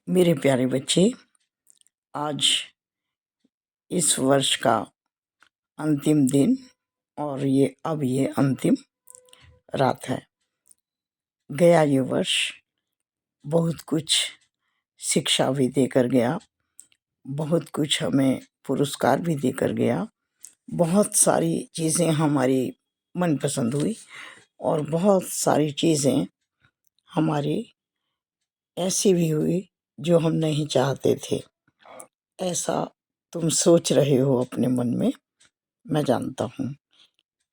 मेरे प्यारे बच्चे, आज इस वर्ष का अंतिम दिन और ये अंतिम रात है। गया ये वर्ष बहुत कुछ शिक्षा भी देकर गया, बहुत कुछ हमें पुरस्कार भी देकर गया। बहुत सारी चीज़ें हमारी मनपसंद हुई और बहुत सारी चीज़ें हमारी ऐसी भी हुई जो हम नहीं चाहते थे। ऐसा तुम सोच रहे हो अपने मन में, मैं जानता हूँ।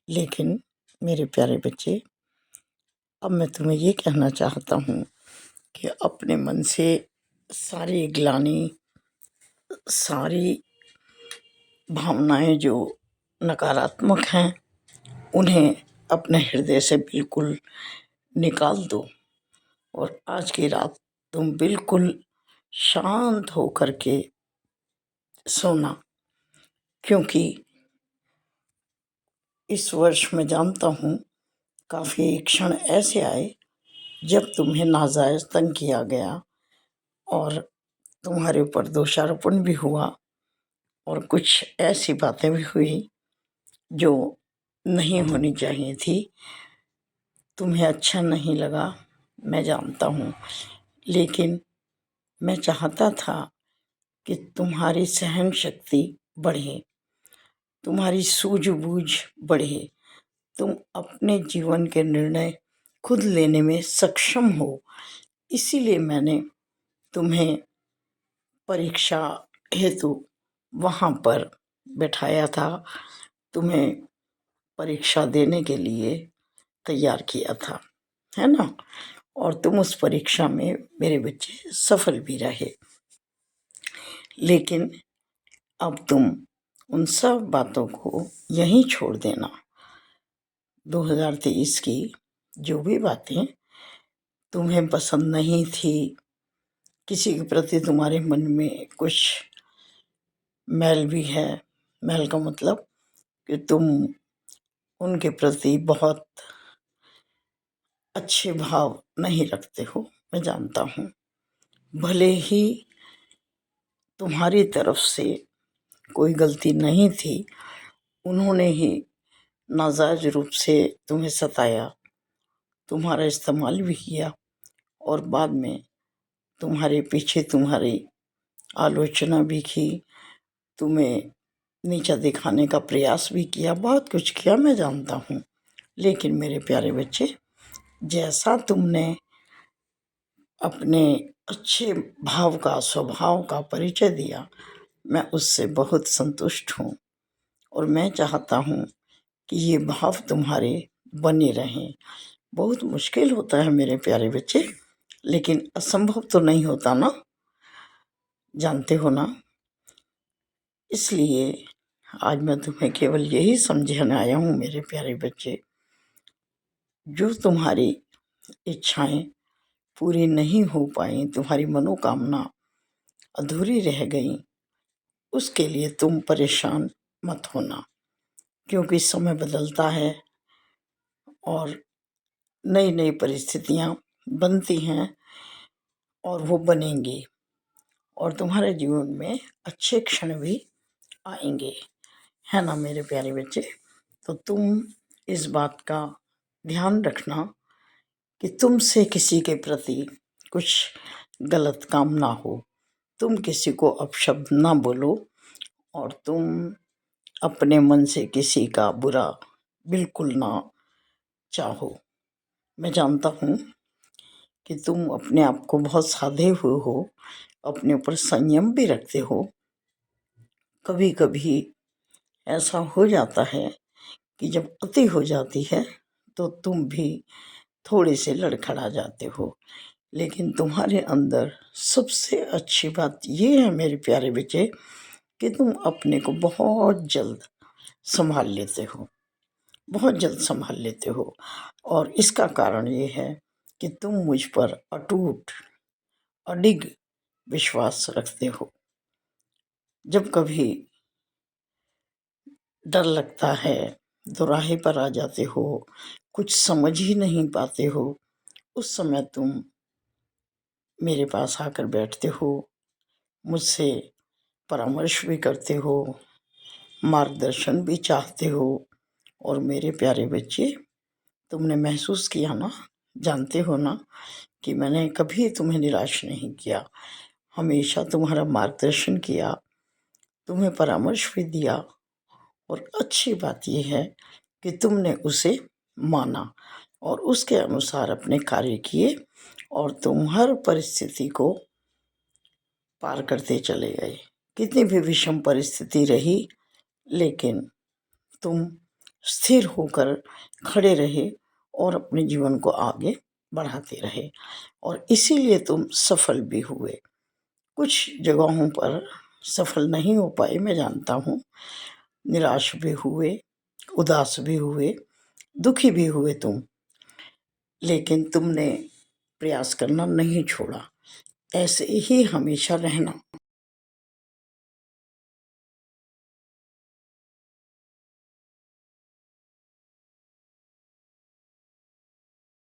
लेकिन मेरे प्यारे बच्चे, अब मैं तुम्हें ये कहना चाहता हूँ कि अपने मन से सारी ग्लानि, सारी भावनाएं जो नकारात्मक हैं, उन्हें अपने हृदय से बिल्कुल निकाल दो और आज की रात तुम बिल्कुल शांत होकर के सोना। क्योंकि इस वर्ष मैं जानता हूँ काफ़ी क्षण ऐसे आए जब तुम्हें नाजायज़ तंग किया गया और तुम्हारे ऊपर दोषारोपण भी हुआ और कुछ ऐसी बातें भी हुई जो नहीं होनी चाहिए थी। तुम्हें अच्छा नहीं लगा, मैं जानता हूँ, लेकिन मैं चाहता था कि तुम्हारी सहन शक्ति बढ़े, तुम्हारी सूझबूझ बढ़े, तुम अपने जीवन के निर्णय खुद लेने में सक्षम हो। इसीलिए मैंने तुम्हें परीक्षा हेतु वहाँ पर बैठाया था, तुम्हें परीक्षा देने के लिए तैयार किया था, है ना। और तुम उस परीक्षा में मेरे बच्चे सफल भी रहे। लेकिन अब तुम उन सब बातों को यहीं छोड़ देना। 2023 की जो भी बातें तुम्हें पसंद नहीं थी, किसी के प्रति तुम्हारे मन में कुछ मैल भी है, मैल का मतलब कि तुम उनके प्रति बहुत अच्छे भाव नहीं रखते हो, मैं जानता हूँ। भले ही तुम्हारी तरफ से कोई गलती नहीं थी, उन्होंने ही नाजायज रूप से तुम्हें सताया, तुम्हारा इस्तेमाल भी किया और बाद में तुम्हारे पीछे तुम्हारी आलोचना भी की, तुम्हें नीचा दिखाने का प्रयास भी किया, बहुत कुछ किया, मैं जानता हूँ। लेकिन मेरे प्यारे बच्चे, जैसा तुमने अपने अच्छे भाव का, स्वभाव का परिचय दिया, मैं उससे बहुत संतुष्ट हूँ और मैं चाहता हूँ कि ये भाव तुम्हारे बने रहें। बहुत मुश्किल होता है मेरे प्यारे बच्चे, लेकिन असंभव तो नहीं होता ना, जानते हो ना। इसलिए आज मैं तुम्हें केवल यही समझाने आया हूँ मेरे प्यारे बच्चे, जो तुम्हारी इच्छाएं पूरी नहीं हो पाई, तुम्हारी मनोकामना अधूरी रह गई, उसके लिए तुम परेशान मत होना। क्योंकि समय बदलता है और नई नई परिस्थितियाँ बनती हैं और वो बनेंगी और तुम्हारे जीवन में अच्छे क्षण भी आएंगे, है ना मेरे प्यारे बच्चे। तो तुम इस बात का ध्यान रखना कि तुमसे किसी के प्रति कुछ गलत काम ना हो, तुम किसी को अपशब्द ना बोलो और तुम अपने मन से किसी का बुरा बिल्कुल ना चाहो। मैं जानता हूँ कि तुम अपने आप को बहुत साधे हुए हो, अपने ऊपर संयम भी रखते हो। कभी कभी ऐसा हो जाता है कि जब अति हो जाती है तो तुम भी थोड़े से लड़खड़ा जाते हो, लेकिन तुम्हारे अंदर सबसे अच्छी बात ये है मेरे प्यारे बच्चे कि तुम अपने को बहुत जल्द संभाल लेते हो, बहुत जल्द संभाल लेते हो। और इसका कारण ये है कि तुम मुझ पर अटूट अडिग विश्वास रखते हो। जब कभी डर लगता है, दोराहे पर आ जाते हो, कुछ समझ ही नहीं पाते हो, उस समय तुम मेरे पास आकर बैठते हो, मुझसे परामर्श भी करते हो, मार्गदर्शन भी चाहते हो। और मेरे प्यारे बच्चे, तुमने महसूस किया ना, जानते हो ना कि मैंने कभी तुम्हें निराश नहीं किया, हमेशा तुम्हारा मार्गदर्शन किया, तुम्हें परामर्श भी दिया। और अच्छी बात ये है कि तुमने उसे माना और उसके अनुसार अपने कार्य किए और तुम हर परिस्थिति को पार करते चले गए। कितनी भी विषम परिस्थिति रही, लेकिन तुम स्थिर होकर खड़े रहे और अपने जीवन को आगे बढ़ाते रहे और इसीलिए तुम सफल भी हुए। कुछ जगहों पर सफल नहीं हो पाए, मैं जानता हूँ, निराश भी हुए, उदास भी हुए, दुखी भी हुए तुम, लेकिन तुमने प्रयास करना नहीं छोड़ा। ऐसे ही हमेशा रहना।